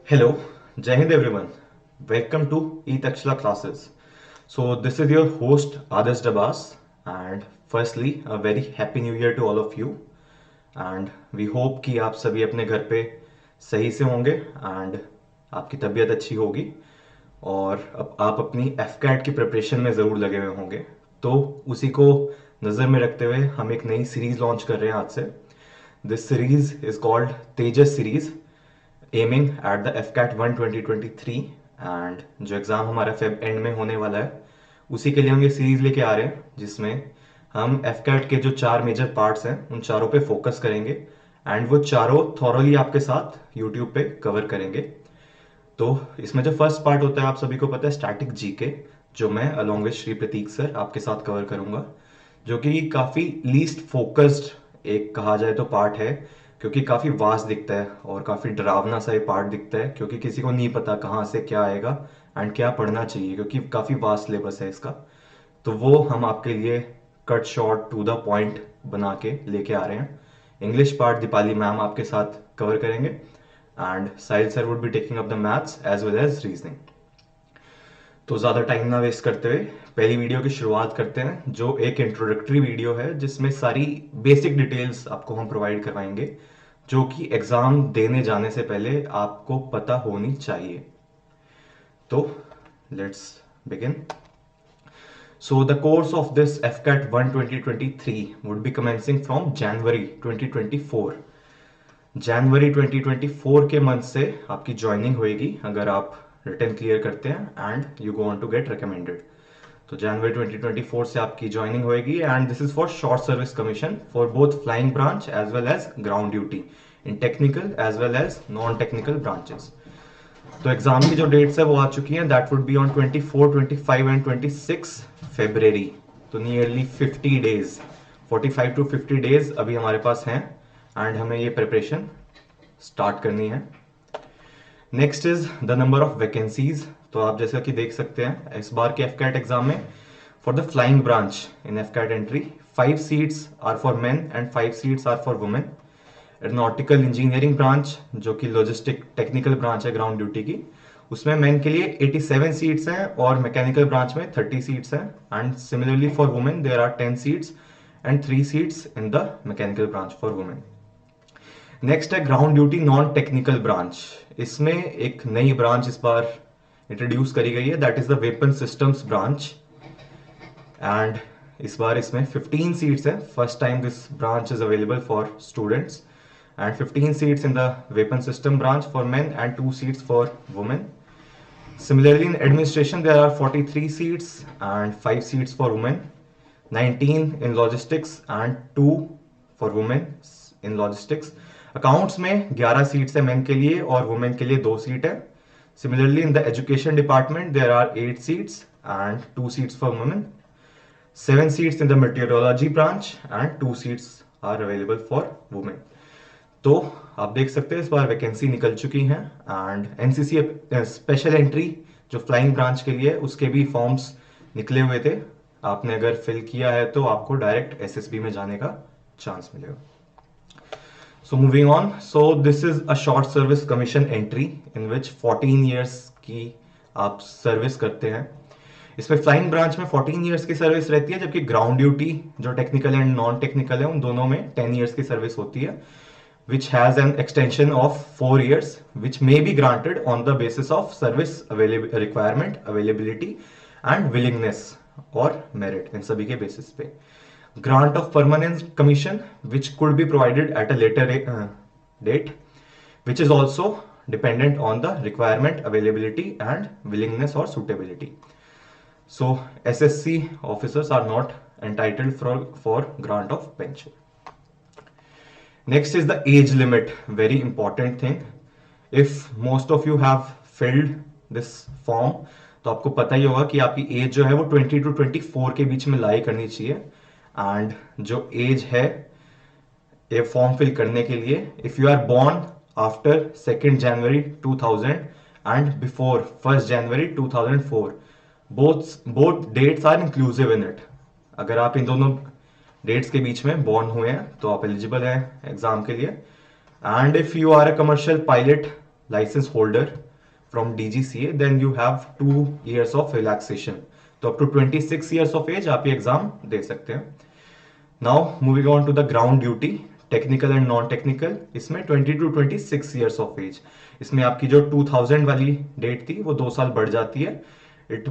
Hello, Jai Hind everyone. Welcome to E-Takshila classes. So this is your host Adarsh Dabas, and firstly a very happy new year to all of you, and we hope कि आप सभी अपने घर पे सही से होंगे and आपकी तबीयत अच्छी होगी और अब आप अपनी एफ कैट की प्रिपरेशन में ज़रूर लगे हुए होंगे। तो उसी को नज़र में रखते हुए हम एक नई सीरीज लॉन्च कर रहे हैं आज से। This series is called Tejas series, aiming at the AFCAT 1 2023, and जो एग्ज़ाम हमारा फेब एंड में होने वाला है उसी के लिए हम ये सीरीज लेके आ रहे हैं, जिसमें हम एफ कैट के जो 4 मेजर पार्ट्स हैं उन चारों पे फोकस करेंगे एंड वो चारों थॉरली आपके साथ यूट्यूब पे कवर करेंगे। तो इसमें जो फर्स्ट पार्ट होता है आप सभी को पता है, स्टैटिक जीके, जो मैं along with Shri Prateek sir आपके साथ कवर करूंगा, जो कि काफ़ी लीस्ट फोकस्ड एक कहा जाए तो पार्ट है, क्योंकि काफ़ी वास्ट दिखता है और काफ़ी डरावना सा ये पार्ट दिखता है, क्योंकि किसी को नहीं पता कहाँ से क्या आएगा एंड क्या पढ़ना चाहिए, क्योंकि काफ़ी वास्ट सिलेबस है इसका। तो वो हम आपके लिए cut short to the point बना के लेके आ रहे हैं। इंग्लिश पार्ट दीपाली मैम आपके साथ कवर करेंगे and Sahil sir would be taking up the maths as well as reasoning. तो ज़्यादा टाइम ना वेस्ट करते हुए पहली वीडियो की शुरुआत करते हैं, जो एक इंट्रोडक्टरी वीडियो है जिसमें सारी बेसिक डिटेल्स आपको हम प्रोवाइड करवाएंगे, जो कि एग्ज़ाम देने जाने से पहले आपको पता होनी चाहिए। तो let's begin. So the course of this FCAT 1 2023 would be commencing from January 2024। जनवरी 2024 के मंथ से आपकी ज्वाइनिंग होएगी अगर आप रिटन क्लियर करते हैं and you go on to get recommended. तो जनवरी 2024 से आपकी ज्वाइनिंग होएगी and this is for short service commission for both flying branch as well as ground duty in technical as well as non technical branches. तो exam की जो dates है वो आ चुकी हैं, that would be on 24, 25 and 26 February. तो nearly 50 days, 45 to 50 days अभी हमारे पास हैं एंड हमें ये प्रिपरेशन स्टार्ट करनी है। Next is the number of vacancies. तो आप जैसा कि देख सकते हैं इस बार के एफकैट एग्जाम में for the flying branch in AFCAT entry 5 seats are for men and 5 seats are for women. Aeronautical engineering branch जो कि लॉजिस्टिक टेक्निकल ब्रांच है ग्राउंड ड्यूटी की, उसमें मेन के लिए 87 सीट्स हैं और मैकेनिकल ब्रांच में 30 सीट्स हैं and similarly for women there are 10 seats and 3 seats in the mechanical branch for women. Next है ground duty non technical branch. इसमें एक नई ब्रांच इस बार इंट्रोड्यूस करी गई है, that is the weapon systems branch and इस बार इसमें 15 सीट्स है। First time this branch is available for students and 15 seats in the weapon system branch for men and 2 seats for women. Similarly, in administration, there are 43 seats and 5 seats for women, 19 in logistics and 2 for women in logistics. Accounts में 11 seats है men के लिए और women के लिए 2 seat है. Similarly, in the education department, there are 8 seats and 2 seats for women, 7 seats in the meteorology branch and 2 seats are available for women. तो आप देख सकते हैं इस बार वैकेंसी निकल चुकी हैं एंड एनसीसी स्पेशल एंट्री जो फ्लाइंग ब्रांच के लिए उसके भी फॉर्म्स निकले हुए थे। आपने अगर फिल किया है तो आपको डायरेक्ट एसएसबी में जाने का चांस मिलेगा। So moving on, so this is a short service commission entry in which 14 years की आप सर्विस करते हैं। इसमें फ्लाइंग ब्रांच में 14 ईयर्स की सर्विस रहती है, जबकि ग्राउंड ड्यूटी जो टेक्निकल एंड नॉन टेक्निकल है उन दोनों में 10 ईयर्स की सर्विस होती है, which has an extension of 4 years, which may be granted on the basis of service requirement, availability and willingness or merit, इन सभी के basis पे। Grant of permanent commission, which could be provided at a later date, which is also dependent on the requirement, availability and willingness or suitability. So SSC officers are not entitled for grant of pension. Next is the age limit, very important thing. If most of you have filled this form, तो आपको पता ही होगा कि आपकी as जो है वो 20 to 24 के बीच में लाई करनी चाहिए एंड जो एज है ये फॉर्म फिल करने के लिए, if you are born after 2 January 2000 and before 1 January 2004, both dates are inclusive in it. अगर आप इन दोनों डेट्स के बीच में बॉर्न हुए हैं तो आप एलिजिबल हैं एग्जाम के लिए। And if you are a commercial pilot license holder from DGCA, then you have 2 years of relaxation. तो up to 26 years of age आप ये एग्जाम दे सकते हैं. Now moving on to the ground duty, technical and non technical, इसमें 20 to 26 years of as. इसमें आपकी जो 2000 वाली डेट थी वो 2 साल बढ़ जाती है. It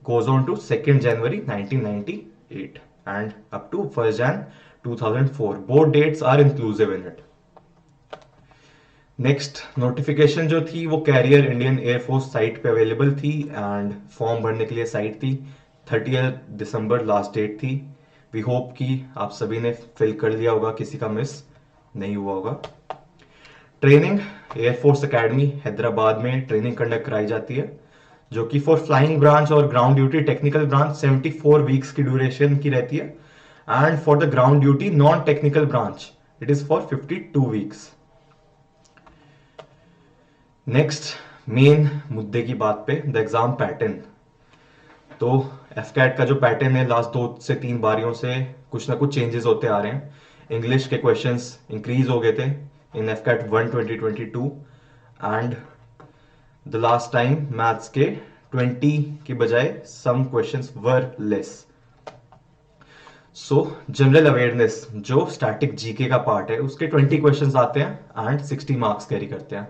goes on to 2 January 1998 and up to 1 Jan 2004. Both dates are inclusive in it. Next notification जो थी वो कैरियर इंडियन एयरफोर्स साइट पे अवेलेबल थी एंड फॉर्म भरने के लिए साइट थी. 30 December लास्ट डेट थी. वी होप कि आप सभी ने फिल कर लिया होगा, किसी का मिस नहीं हुआ होगा. ट्रेनिंग एयरफोर्स एकेडमी हैदराबाद में ट्रेनिंग कंडक्ट कराई जाती है, जो कि फॉर फ्लाइंग ब्रांच और ground duty technical branch 74 weeks की ड्यूरेशन की रहती है. And for the ground duty non technical branch it is for 52 weeks. Next main मुद्दे की बात पे, द एग्जाम पैटर्न. तो एफकैट का जो पैटर्न है लास्ट 2 से 3 बारियों से कुछ ना कुछ चेंजेस होते आ रहे हैं. इंग्लिश के क्वेश्चंस इंक्रीज हो गए थे in AFCAT 1 2022 and the last time maths के 20 की बजाय some questions were less. So general awareness जो स्टैटिक जीके का पार्ट है उसके 20 क्वेश्चंस आते हैं एंड 60 मार्क्स कैरी करते हैं.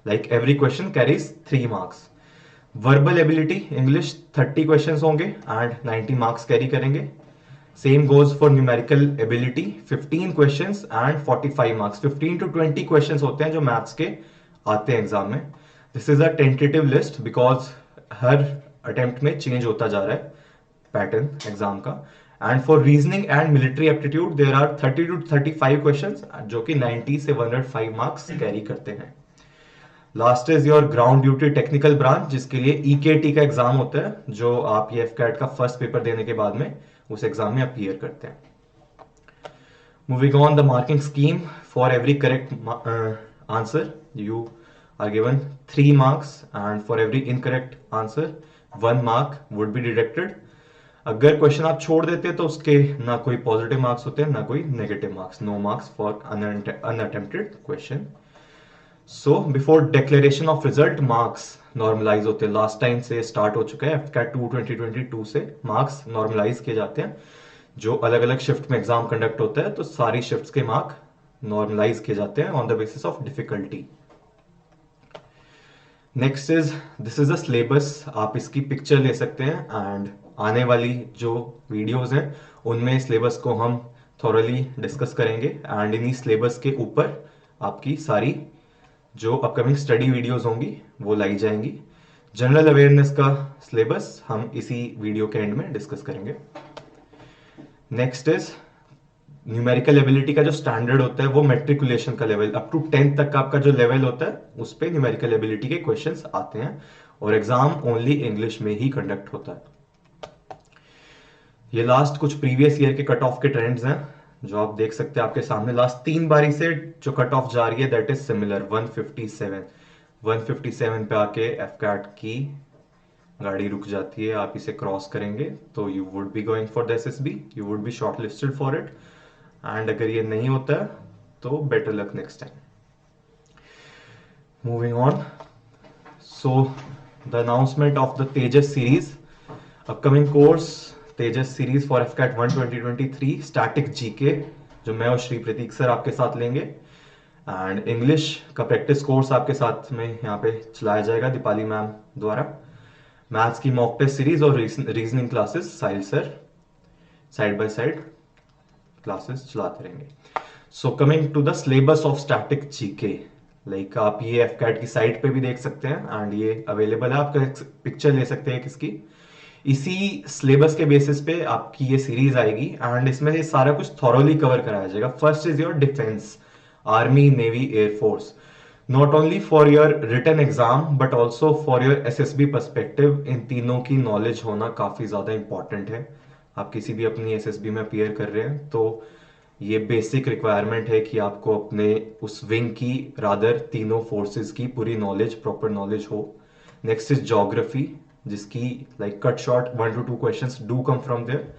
Like every question carries 3 marks. Verbal ability English 30 questions होंगे एंड 90 मार्क्स कैरी करेंगे. Same goes for numerical ability 15 questions and 45 marks. 15 to 20 questions होते हैं जो मैथ्स के आते हैं एग्जाम में. This is a tentative list because हर अटेम्प्ट में चेंज होता जा रहा है पैटर्न एग्जाम का. And for reasoning and military aptitude there are 30 to 35 questions जो कि 90 से 105 मार्क्स कैरी करते हैं. Last is your ground duty technical branch, जिसके लिए ईकेटी का एग्जाम होता है जो आप ये एफकैट का फर्स्ट पेपर देने के बाद में उस एग्जाम में अपीयर करते हैं. Moving on the marking scheme, for every correct answer you are given 3 marks and for every incorrect answer 1 mark would be deducted. अगर क्वेश्चन आप छोड़ देते तो उसके ना कोई पॉजिटिव मार्क्स होते हैं ना कोई negative marks. No marks for unattempted question. So before declaration of result marks normalise होते हैं. लास्ट टाइम से स्टार्ट हो चुका है एफकैट 2 2022 से मार्क्स नॉर्मलाइज किए जाते हैं. जो अलग अलग शिफ्ट में एग्जाम कंडक्ट होता है तो सारी शिफ्ट्स के मार्क नॉर्मलाइज किए जाते हैं on the basis of difficulty. Next is this is the syllabus. आप इसकी पिक्चर ले सकते हैं एंड आने वाली जो वीडियोस हैं उनमें सिलेबस को हम थॉरली डिस्कस करेंगे एंड इन्हीं सिलेबस के ऊपर आपकी सारी जो अपकमिंग स्टडी वीडियोस होंगी वो लाई जाएंगी. जनरल अवेयरनेस का सिलेबस हम इसी वीडियो के एंड में डिस्कस करेंगे. नेक्स्ट इज न्यूमेरिकल एबिलिटी का जो स्टैंडर्ड होता है वो मेट्रिकुलेशन का लेवल अप टू 10th तक का आपका जो लेवल होता है उस पे न्यूमेरिकल एबिलिटी के क्वेश्चंस आते हैं और एग्जाम ओनली इंग्लिश में ही कंडक्ट होता है. ये लास्ट कुछ प्रीवियस ईयर के कट ऑफ के ट्रेंड्स हैं जो आप देख सकते हैं आपके सामने. लास्ट 3 बारी से जो कट ऑफ जा रही है दैट इज सिमिलर 157 पे आके एफकैट की गाड़ी रुक जाती है. आप इसे क्रॉस करेंगे तो you would be going for the SSB, you would be shortlisted for it. And अगर ये नहीं होता है तो better luck next time. Moving on, so the announcement of the Tejas series, upcoming course Tejas series for AFCAT 1 2023 static GK जो मैं और Shri Prateek sir आपके साथ लेंगे एंड इंग्लिश का प्रैक्टिस कोर्स आपके साथ में यहाँ पे चलाया जाएगा दीपाली मैम द्वारा. मैथ्स की मॉक टेस्ट सीरीज और reasoning classes Sahil sir side by side classes चलाते रहेंगे. So coming to the syllabus of static GK, like आप ये एफकैट की साइट पे भी देख सकते हैं एंड ये अवेलेबल है. आपका पिक्चर ले सकते हैं किसकी. इसी सिलेबस के बेसिस पे आपकी ये सीरीज आएगी एंड इसमें ये सारा कुछ थॉरोली कवर कराया जाएगा. First is your defence, army, navy, air force. Not only for your written exam but also for your SSB perspective. इन तीनों की नॉलेज होना काफी ज्यादा इंपॉर्टेंट है. आप किसी भी अपनी एसएसबी में अपीयर कर रहे हैं तो ये बेसिक रिक्वायरमेंट है कि आपको अपने उस विंग की रादर तीनों फोर्सेस की पूरी नॉलेज, प्रॉपर नॉलेज हो. नेक्स्ट इज ज्योग्राफी, जिसकी like cut short 1 to 2 questions do come from there.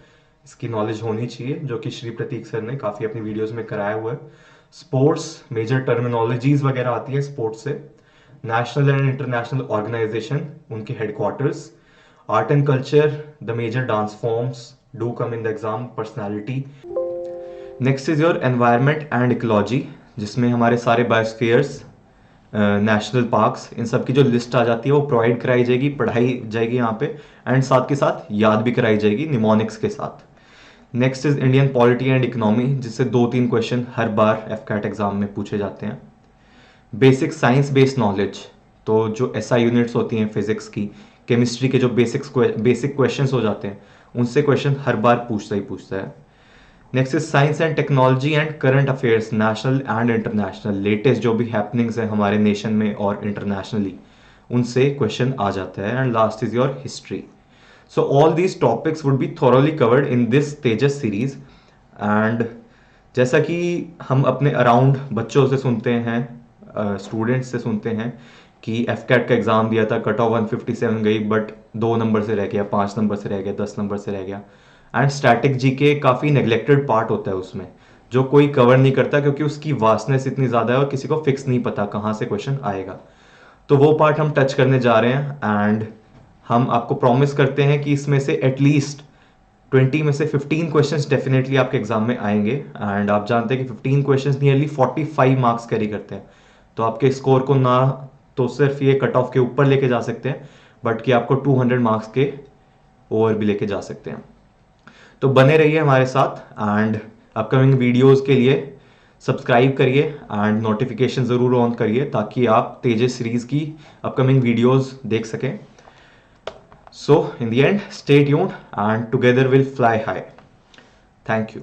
इसकी नॉलेज होनी चाहिए जो कि श्री प्रतीक सर ने काफी अपनी वीडियोस में कराया हुआ है. स्पोर्ट्स, मेजर टर्मिनोलॉजीज वगैरह आती है स्पोर्ट्स से. नेशनल एंड इंटरनेशनल ऑर्गेनाइजेशन, उनके headquarters, art and culture, the major dance forms do come in the exam, personality. Next is your environment and ecology, जिसमें हमारे सारे बायोस्फीयर्स, नेशनल पार्क्स, इन सब की जो लिस्ट आ जाती है वो प्रोवाइड कराई जाएगी, पढ़ाई जाएगी यहाँ पे, एंड साथ के साथ याद भी कराई जाएगी निमोनिक्स के साथ। Next is Indian polity and economy, जिससे 2-3 क्वेश्चन हर बार एफकैट एग्जाम में पूछे जाते हैं। बेसिक साइंस बेस्ड नॉलेज, तो जो एसआई यूनिट्स होती हैं फिजिक्स की, केमिस्ट्री के जो बेसिक क्वेश्चंस हो जाते हैं, उनसे क्वेश्चन हर बार पूछता है। Next is science and technology and current affairs, national and international, latest जो भी हैपनिंग्स हैं हमारे नेशन में और इंटरनेशनली, उनसे क्वेश्चन आ जाता है। And last is your history. So all these topics would be thoroughly covered in this Tejas series, and जैसा कि हम अपने अराउंड बच्चों से सुनते हैं, स्टूडेंट्स से सुनते हैं कि एफकैट का एग्ज़ाम दिया था, कट ऑफ 157 गई, बट 2 नंबर से रह गया, 5 नंबर से रह गया, 10 नंबर से रह गया। एंड स्टैटिक जीके काफ़ी नेग्लेक्टेड पार्ट होता है उसमें, जो कोई कवर नहीं करता क्योंकि उसकी वास्टनेस इतनी ज़्यादा है और किसी को फिक्स नहीं पता कहाँ से क्वेश्चन आएगा। तो वो पार्ट हम टच करने जा रहे हैं, एंड हम आपको प्रॉमिस करते हैं कि इसमें से एटलीस्ट 20 में से 15 क्वेश्चंस डेफिनेटली आपके एग्जाम में आएंगे। एंड आप जानते हैं कि 15 क्वेश्चंस नियरली 45 मार्क्स कैरी करते हैं, तो आपके स्कोर को ना तो सिर्फ ये कट ऑफ के ऊपर लेके जा सकते हैं, बट कि आपको 200 मार्क्स के ओवर भी लेके जा सकते हैं। तो बने रहिए हमारे साथ, एंड अपकमिंग वीडियोज़ के लिए सब्सक्राइब करिए एंड नोटिफिकेशन ज़रूर ऑन करिए, ताकि आप तेजस सीरीज़ की अपकमिंग वीडियोज़ देख सकें। So in the end, stay tuned and together we'll fly high. Thank you.